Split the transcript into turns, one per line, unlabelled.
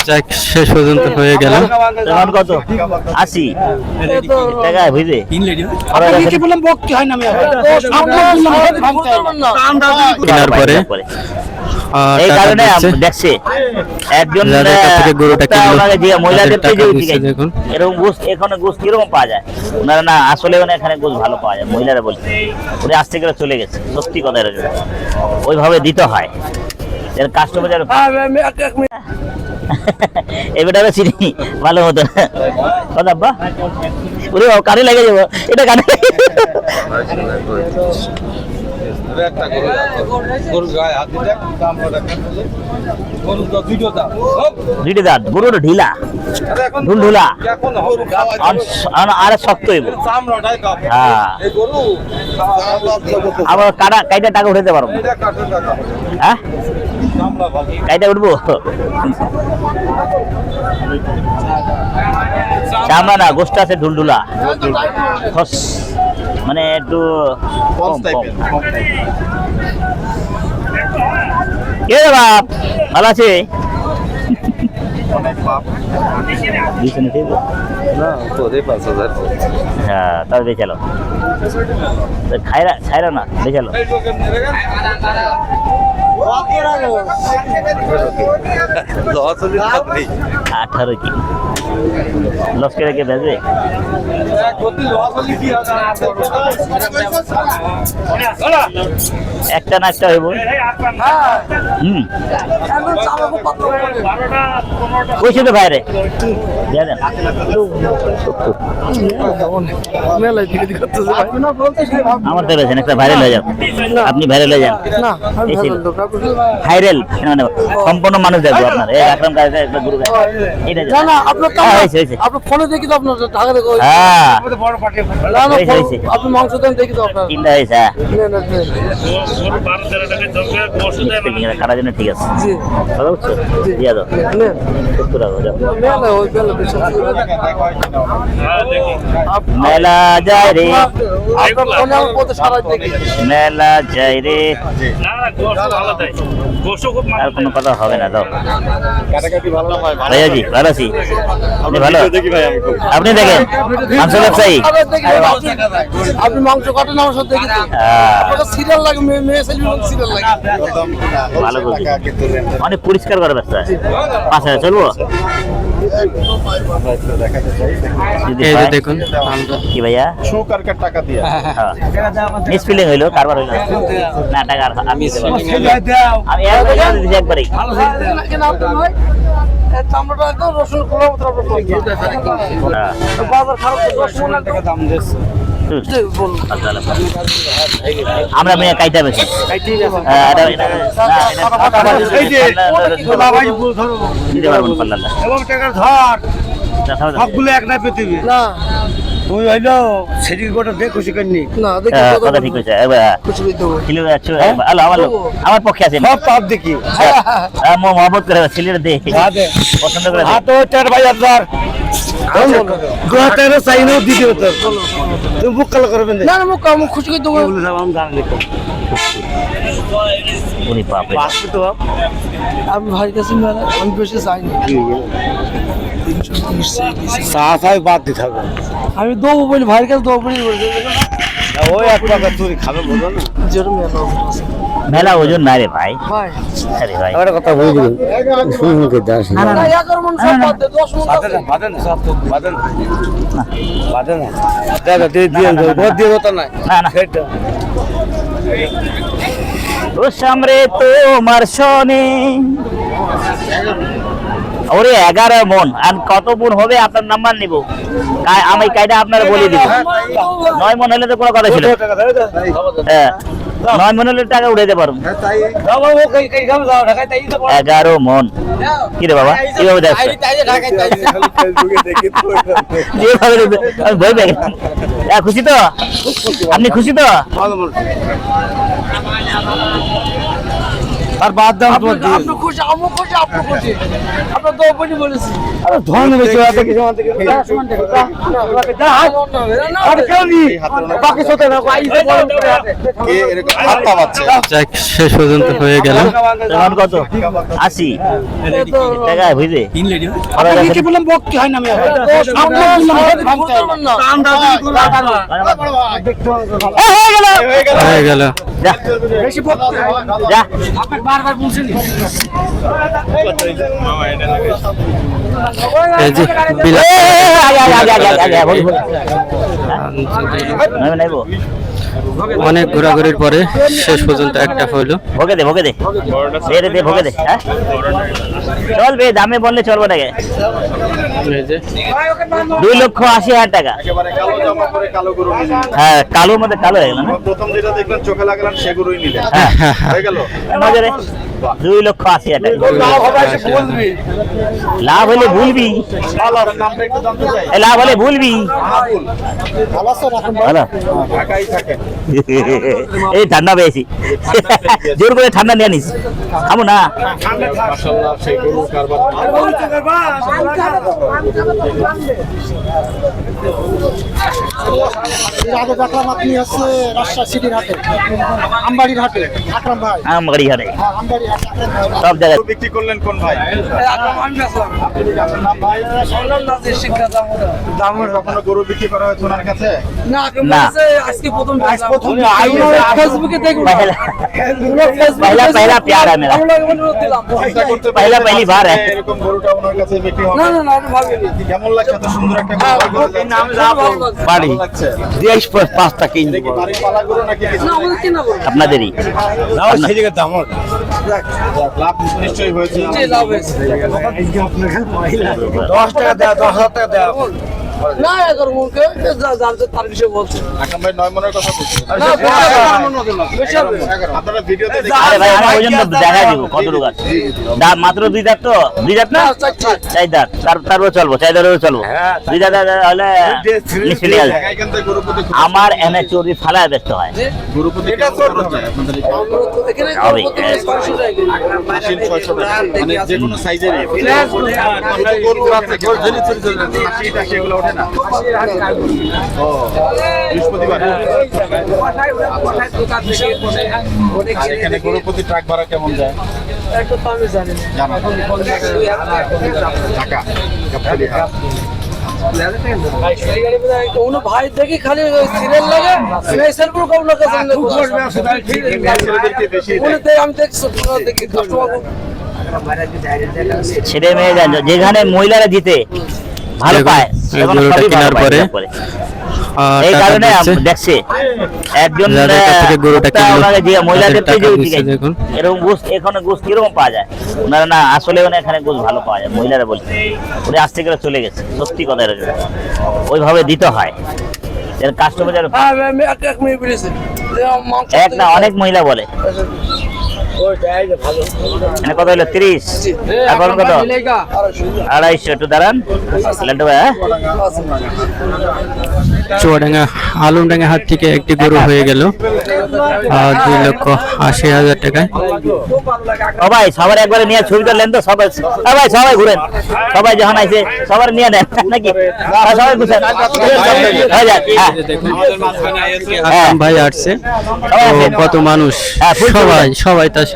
যাক, শেষ পর্যন্ত হয়ে গেল।
কত 80 টাকা বুঝলে
কেনার পরে
এই
টাকা
কারণে
দিচ্ছে।
দেখছে একজন
যাদের কাছ থেকে গরুটা কিনলো,
ওনাকে যে মহিলাদের
তাদের টাকা
থেকে
দিচ্ছে দেখুন।
এরকম গোস এখানে গোস কিরকম পাওয়া যায় ওনারা না আসলে এখানে গোস ভালো পাওয়া যায় মহিলারা বলছে উনি আসতে গেলে চলে গেছে সত্যি কথা এরকম ওইভাবে দিতে হয় এর কাস্টমার এবারে চিনি ভালো হতো কথা আব্বা ওরে কানে লেগে যাবো এটা কানে দুইটা দাঁত গরুটা ঢিলা ঢুলঢুলা আর শক্ত হইব হ্যাঁ আবার কাইটা টাকা উঠাতে পারবো হ্যাঁ কাইটা উঠবো চামড়া না গোষ্ঠ আছে ঢুলঢুলা মানে একটু কম কে রে বাপ ভালো আছে হ্যাঁ তবে বেচালো খাইরা না বেচালো 18 কি লস করে কে বেচবে একটা না একটা হইব কইছে তো বাইরে দিয়ে দেন আমার তো রয়েছেন একটা ভাইরাল হয়ে যান আপনি ভাইরাল হয়ে যান ভাইরাল সম্পূর্ণ মানুষ দেখবো আপনার এই আকরাম কাছে একটা গুরু এটা না আপনার আপনার ফোনে দেখি তো আপনার ঢাকা দেখো হ্যাঁ আপনি মাংস দেন দেখি তো আপনার তিনটা হয়েছে কাটার জন্য ঠিক আছে কথা বুঝছো দিয়া দাও 70 মেলা যায় রে মেলা যায় রে আর কোনো কথা হবে না দাও ভাইয়াজি ভালো আছি আপনি ভালো আপনি দেখেন মাংস ব্যবসায়ী
আপনি মাংস কাটেন আমার সাথে দেখি সিরিয়াল লাগে মেয়ে সিরিয়াল লাগে
ভালো বুঝি অনেক পরিষ্কার করে ব্যবসা 5000 চলবো
দেখুন
কি ভাইয়া
টাকা দিয়ে
মিসফিলিং হইলো কারবার হইলো না টাকা আমি আমি একবারই আমরা মেয়ে কাইটা বেশি
সবগুলো একটাই পৃথিবী না তুই হইলো সেদিন গোটা দেখ খুশি করিনি না
কথা ঠিক হয়েছে আমার পক্ষে আছে
সব পাপ দেখি
মহব্বত করে ছেলেরা দেখ পছন্দ করে
তো চার ভাই আপনার গোয়াটারে চাইলেও দিতে হতো তুমি বুক কালো করবেন না না মুখ আমি খুশি করে দেবো আমি জানি
উনি পাপে
আমি ভাই কাছে আমি বেশি চাইনি চা বাদ দিতে হবে আমি দেবো বলি ভাইয়ের কাছে দেবো বলি ওই এক টাকা চুরি খাবে বলো না
মেলা ওজন না রে ভাই আরে ভাই
একটা কথা বলে দিবেন শুনুকে দাস না না 11 মণ সব বাদ দে 10 মণ বাদ না সব তো বাদ না বাদ না দাদা দিয়ে দিয়ে বহুত দিয়ে হতো না
না না ও সামরে তোমার শোনে ওরে 11 মণ আর কত মণ হবে আপনার নাম্বার নিব আমি কাইটা আপনারা বলে দিব 9 মণ হলে তো কোনো কথা ছিল হ্যাঁ 9 মণ হলে টাকা উঠাইতে পারবো 11 মণ কি রে বাবা কিভাবে দেখছো ভয় পেয়ে খুশি তো আপনি খুশি তো
আর বাদ দাও তোমার দিয়ে
আপনি খুশি, আমিও খুশি, আপনি খুশি। আপনার তো ওপরই বলেছি।
আরে ধন বেশি এত কিছু মত থেকে আর কেউ নি বাকি সাথে না আইছে বড় করে হাতে
কে এরকম হাত পাচ্ছে
যাক শেষ পর্যন্ত হয়ে গেল।
তখন কত 80 টাকা বুঝলে
আপনি কি বললাম বক কি হয় না আমি
হয়ে গেল।
যা
বেশি বক
যা
আপনি বারবার বলছেন
এই যে বিলাস অনেক ঘোরাঘুরির পরে শেষ পর্যন্ত একটা হইলো।
ভোগে দে দে দে ভোগে দে হ্যাঁ চল বে দামে বললে চলবো নাকি
এই যে
2,80,000 টাকা
একেবারে কালো জামা পরে কালো গরু নিলেন।
হ্যাঁ কালোর মধ্যে কালো হয়ে গেল না
প্রথম যেটা দেখলেন চোখে লাগলেন সে গরুই নিলেন
হ্যাঁ
হয়ে গেল
নজরে 2,80,000 টাকা
লাভ হবে এসে বলবি
লাভ হলে ভুলবি
আল্লাহর নামটা একটু জানতে চাই
এ লাভ হলে ভুলবি ভালো
ঢাকায় থাকেন
এই ঠান্ডা পেয়েছি জোর করে ঠান্ডা নিয়ে নিস খাবো না
মাশাআল্লাহ সেই গরু কারবার
আগে দেখলাম আপনি হচ্ছে রাজশাহী সিটির হাটে আমবাড়ির হাটে আকরাম ভাই
আমগাড়ি হারে
হ্যাঁ আমবাড়ির হাটে আকরাম ভাই
সব জায়গায়
গরু বিক্রি করলেন কোন ভাই কখনো গরু বিক্রি করা হয়েছে ওনার কাছে
না,
না।
আজকে প্রথম
ফেসবুকে দেখুন
पहला पहला प्यार है मेरा
চিন্তা করতে
पहला पहली बार है
এরকম গরুটা ওনার কাছে বিক্রি হবে
না না না আমি ভাবিনি
কেমন লাগছে এত সুন্দর একটা গরু
বাড়ি
ভালো লাগছে
দেশ পাঁচটা কিনবো
দেখি বাড়ির পালা গরু নাকি কিছু?
না আমাদের কেনা বলো
আপনাদেরই
সেই জায়গায় দাম
যাক, লাভ নিশ্চয়ই হয়েছে
যে লাভ হয়েছে
10 টাকা দেয়া 10,000 টাকা দেয়া
না এগারো মনকে জানতে তার বিষয়ে বলছে
আকরাম ভাই 9 মনের কথা বলছেন
না বেশি হবে
আপনারা ভিডিওতে
আরে ভাই আমি ওই জন্য দেখা দিব কত লোক আছে দাম মাত্র 2 দাঁত তো 2 দাঁত না
না, চারটে।
4 দাঁত তারপর চলবো 4 দাঁতেও চলবো 2 দাঁত হলে মিষ্টি আছে
এখান থেকে গরু প্রতি
আমার এনে চর্বি ফালায় ব্যস্ত হয়
গরু প্রতি কেমন খরচ যায় আপনাদের এখানে?
আমরা তো এখানে
হবে।
500 টাকা কেজি।
600 টাকা মানে যে কোনো সাইজের গরু আছে গরু হাসি এগুলো ওঠে না ও বৃহস্পতিবার আর এখানে গরু প্রতি ট্রাক ভাড়া কেমন যায়
একটা তো আমি জানি না।
জানা ঢাকা গাবতলী হাট।
কোনো ভাই দেখি খালি সিরিয়াল লাগে সেলফোন কম না কাছে
ছেলেদেরকে বেশি দেয়।
আমি দেখছি দেখি কাস্টমার
ছেলে মেয়ে যেখানে মহিলারা জিতে ভালো
দেখুন,
পায়
এই
সেখানে
গরুটা
সবই ভালো
কেনার
পায়,
পরে,
হিসাব করে। এই
টাকা
কারণে
দিচ্ছে।
দেখছে একজন
যাদের কাছ থেকে গরুটা
একটা
কিনলো,
ওনাকে যে মহিলাদের
তাদের
যে
টাকা দিচ্ছে, দেখুন।
এরকম গোস এখানে গোস কিরকম পাওয়া যায় ওনারা না আসলে মানে এখানে গোস ভালো পাওয়া যায় মহিলারা বলছে উনি আসতে গেলে চলে গেছে সত্যি কথা এটা ওইভাবে দিতে হয় এর কাস্টমার
হ্যাঁ আমি এক মিনিট বলেছি
এক না অনেক মহিলা বলে মানে কত হলো 30 এখন কত 250 একটু দাঁড়ান লাল্টু ভাই হ্যাঁ?
চুয়াডাঙ্গা আলমডাঙ্গা হাট থেকে একটি গরু হয়ে গেল 2,80,000 টাকায়।
সবাই সবার একবারে নিয়ে ছবি তুললেন তো সবাই সবাই সবাই ঘুরেন সবাই যখন আইছে সবার নিয়ে নেন নাকি সবাই ঘুরেন হয়ে যাক হ্যাঁ
আকরাম ভাই আসছে, তো কত মানুষ
হ্যাঁ, ফুল
সবাই সবাই তার